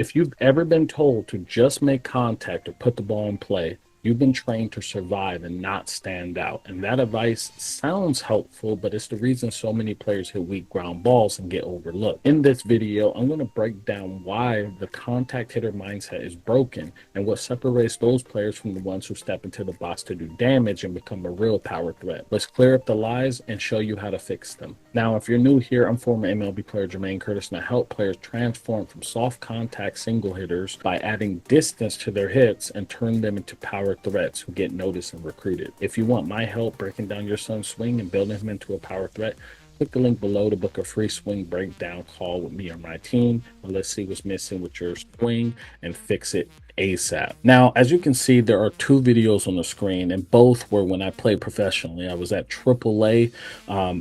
If you've ever been told to just make contact or put the ball in play, you've been trained to survive and not stand out. And that advice sounds helpful, but it's the reason so many players hit weak ground balls and get overlooked. In this video, I'm going to break down why the contact hitter mindset is broken and what separates those players from the ones who step into the box to do damage and become a real power threat. Let's clear up the lies and show you how to fix them. Now, if you're new here, I'm former MLB player Jermaine Curtis, and I help players transform from soft contact single hitters by adding distance to their hits and turn them into power threats who get noticed and recruited. If you want my help breaking down your son's swing and building him into a power threat, click the link below to book a free swing breakdown call with me or my team. And let's see what's missing with your swing and fix it ASAP. Now, as you can see, there are two videos on the screen, and both were when I played professionally. I was at AAA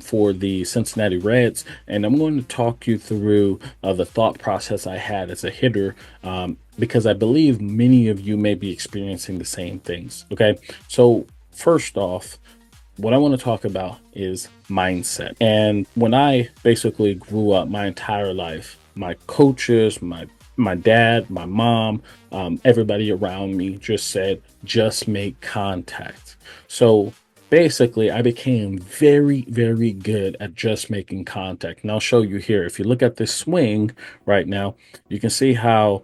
for the Cincinnati Reds, and I'm going to talk you through the thought process I had as a hitter, because I believe many of you may be experiencing the same things. Okay, so first off, what I want to talk about is mindset. And when I basically grew up my entire life, my coaches, my dad, my mom, everybody around me just said, just make contact. So basically, I became very, very good at just making contact. And I'll show you here. If you look at this swing right now, you can see how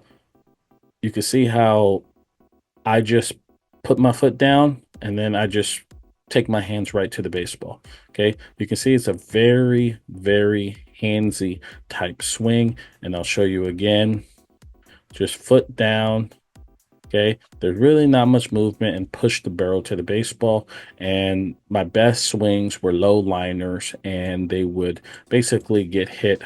I just put my foot down and then I just take my hands right to the baseball. Okay, you can see it's a very, very handsy type swing, and I'll show you again. Just foot down. Okay, there's really not much movement, and push the barrel to the baseball. And my best swings were low liners, and they would basically get hit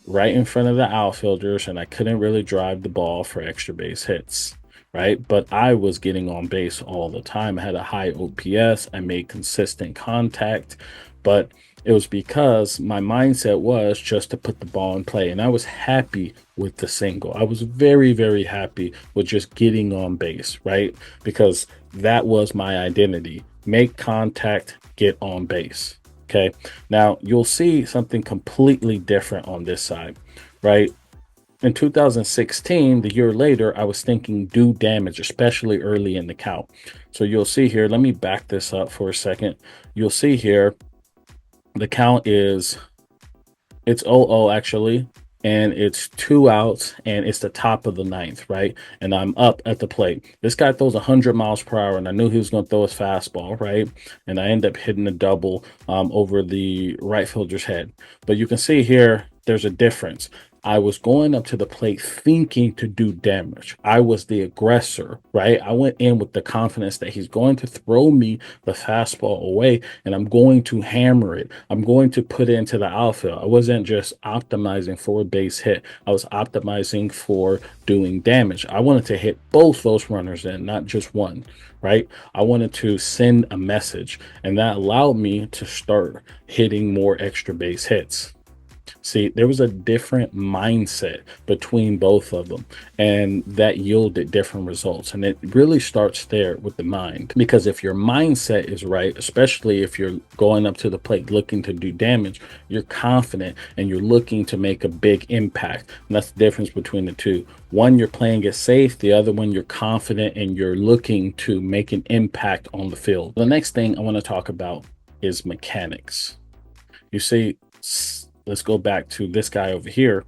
right in front of the outfielders, and I couldn't really drive the ball for extra base hits. Right, but I was getting on base all the time. I had a high OPS. I made consistent contact, but it was because my mindset was just to put the ball in play, and I was happy with the single. I was very, very happy with just getting on base, right? Because that was my identity. Make contact, get on base. Okay, now you'll see something completely different on this side, right? In 2016, the year later, I was thinking do damage, especially early in the count. So you'll see here, let me back this up for a second. You'll see here, the count is, it's 0-0 actually, and it's 2 outs, and it's the top of the ninth, right? And I'm up at the plate. This guy throws 100 miles per hour, and I knew he was going to throw his fastball, right? And I end up hitting a double over the right fielder's head. But you can see here, there's a difference. I was going up to the plate thinking to do damage. I was the aggressor, right? I went in with the confidence that he's going to throw me the fastball away, and I'm going to hammer it. I'm going to put it into the outfield. I wasn't just optimizing for a base hit. I was optimizing for doing damage. I wanted to hit both those runners in, not just one, right? I wanted to send a message, and that allowed me to start hitting more extra base hits. See, there was a different mindset between both of them, and that yielded different results. And it really starts there with the mind, because if your mindset is right, especially if you're going up to the plate looking to do damage, you're confident and you're looking to make a big impact. And that's the difference between the two. One, you're playing it safe. The other one, you're confident and you're looking to make an impact on the field. The next thing I want to talk about is mechanics. You see, let's go back to this guy over here.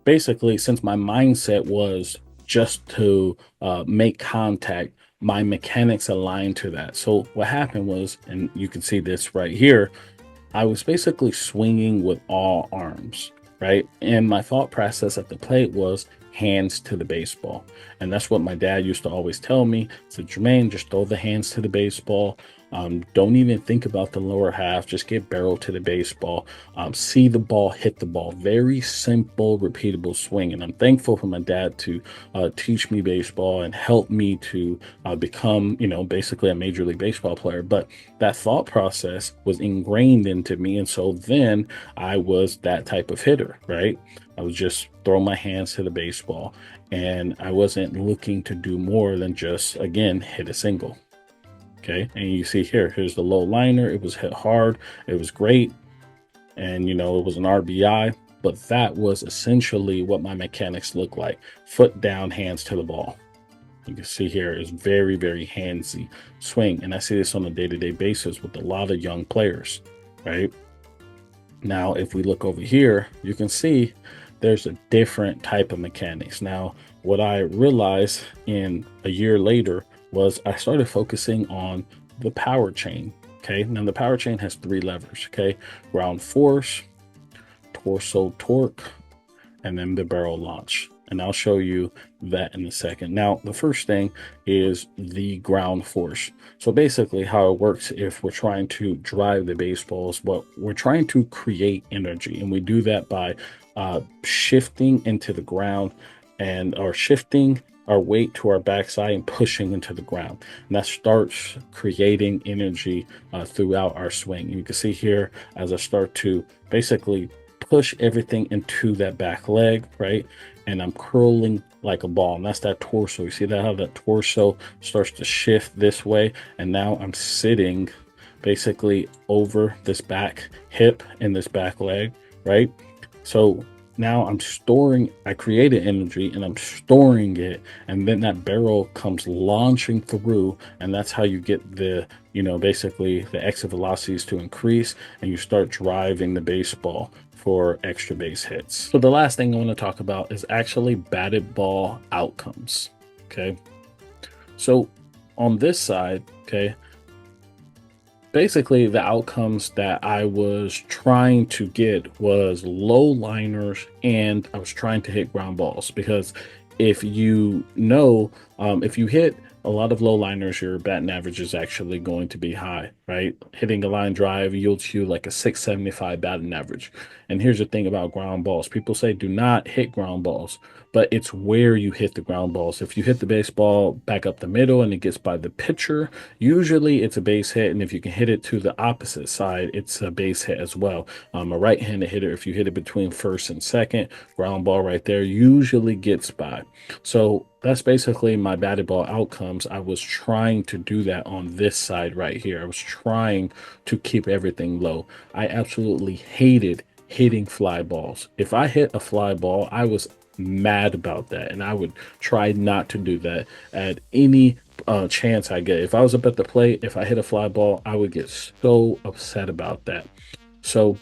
Basically, since my mindset was just to make contact, my mechanics aligned to that. So what happened was, and you can see this right here, I was basically swinging with all arms, right? And my thought process at the plate was hands to the baseball. And that's what my dad used to always tell me. So Jermaine, just throw the hands to the baseball. Don't even think about the lower half. Just get barrel to the baseball. See the ball, hit the ball. Very simple, repeatable swing. And I'm thankful for my dad to teach me baseball and help me to become, basically a Major League Baseball player. But that thought process was ingrained into me. And so then I was that type of hitter, right? I was just throw my hands to the baseball, and I wasn't looking to do more than just, again, hit a single. Okay, and you see here's the low liner. It was hit hard. It was great. And, it was an RBI. but that was essentially what my mechanics look like. Foot down, hands to the ball. You can see here is very, very handsy swing. And I see this on a day-to-day basis with a lot of young players, right? Now, if we look over here, you can see there's a different type of mechanics. Now, what I realized in a year later was I started focusing on the power chain. Okay. Now the power chain has 3 levers. Okay. Ground force, torso torque, and then the barrel launch. And I'll show you that in a second. Now, the first thing is the ground force. So basically how it works, if we're trying to drive the baseballs, what we're trying to create energy. And we do that by shifting into the ground or shifting our weight to our backside and pushing into the ground. And that starts creating energy throughout our swing. You can see here as I start to basically push everything into that back leg, right? And I'm curling like a ball. And that's that torso. You see that how that torso starts to shift this way. And now I'm sitting basically over this back hip and this back leg, right? So now I created energy and I'm storing it. And then that barrel comes launching through. And that's how you get the, basically the exit velocities to increase and you start driving the baseball for extra base hits. So the last thing I want to talk about is actually batted ball outcomes. Okay. So on this side, okay, basically the outcomes that I was trying to get was low liners and I was trying to hit ground balls, because if you hit a lot of low liners, your batting average is actually going to be high, right? Hitting a line drive yields you like a 675 batting average. And here's the thing about ground balls. People say do not hit ground balls, but it's where you hit the ground balls. If you hit the baseball back up the middle and it gets by the pitcher, usually it's a base hit. And if you can hit it to the opposite side, it's a base hit as well. A right-handed hitter, if you hit it between first and second, ground ball right there usually gets by. So that's basically my batted ball outcomes. I was trying to do that on this side right here. I was trying to keep everything low. I absolutely hated hitting fly balls. If I hit a fly ball, I was mad about that, and I would try not to do that at any chance I get. If I was up at the plate, if I hit a fly ball, I would get so upset about that. So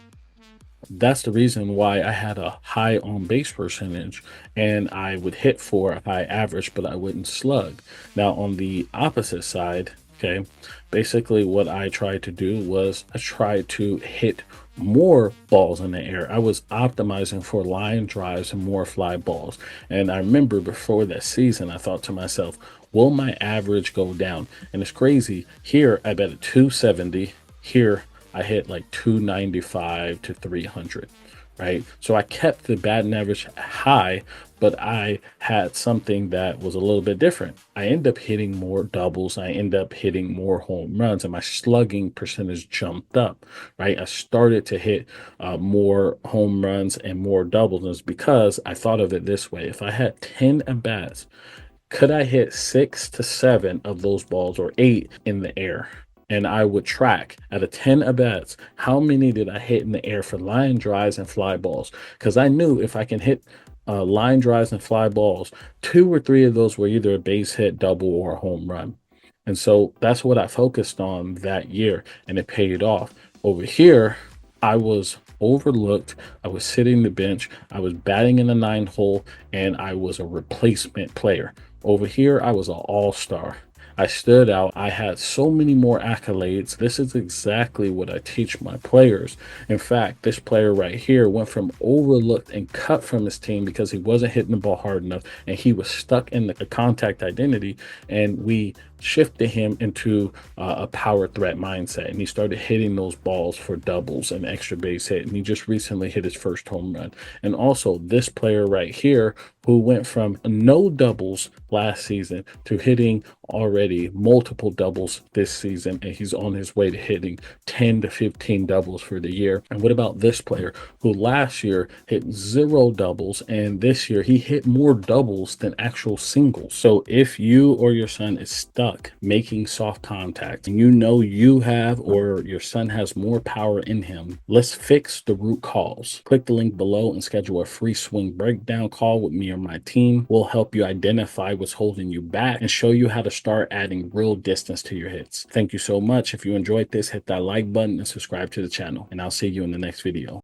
that's the reason why I had a high on base percentage and I would hit for a high average, but I wouldn't slug. Now on the opposite side, okay, basically what I tried to do was I tried to hit more balls in the air. I was optimizing for line drives and more fly balls. And I remember before that season, I thought to myself, will my average go down? And it's crazy. Here I bet at 270. Here I hit like 295 to 300, right? So I kept the batting average high, but I had something that was a little bit different. I end up hitting more doubles. I end up hitting more home runs, and my slugging percentage jumped up, right? I started to hit more home runs and more doubles. And it's because I thought of it this way. If I had 10 at bats, could I hit 6 to 7 of those balls or 8 in the air? And I would track out of 10 at bats, how many did I hit in the air for line drives and fly balls? Because I knew if I can hit line drives and fly balls, 2 or 3 of those were either a base hit, double, or a home run. And so that's what I focused on that year, and it paid off. Over here, I was overlooked. I was sitting the bench. I was batting in the 9 hole, and I was a replacement player. Over here, I was an all-star. I stood out. I had so many more accolades. This is exactly what I teach my players. In fact, this player right here went from overlooked and cut from his team because he wasn't hitting the ball hard enough and he was stuck in the contact identity. And we shifted him into a power threat mindset, and he started hitting those balls for doubles and extra base hit, and he just recently hit his first home run. And also this player right here, who went from no doubles last season to hitting already multiple doubles this season, and he's on his way to hitting 10 to 15 doubles for the year. And what about this player who last year hit 0 doubles, and this year he hit more doubles than actual singles? So if you or your son is stuck stuck making soft contact and you know you have or your son has more power in him, let's fix the root cause. Click the link below and schedule a free swing breakdown call with me or my team. We'll help you identify what's holding you back and show you how to start adding real distance to your hits. Thank you so much. If you enjoyed this, hit that like button and subscribe to the channel, and I'll see you in the next video.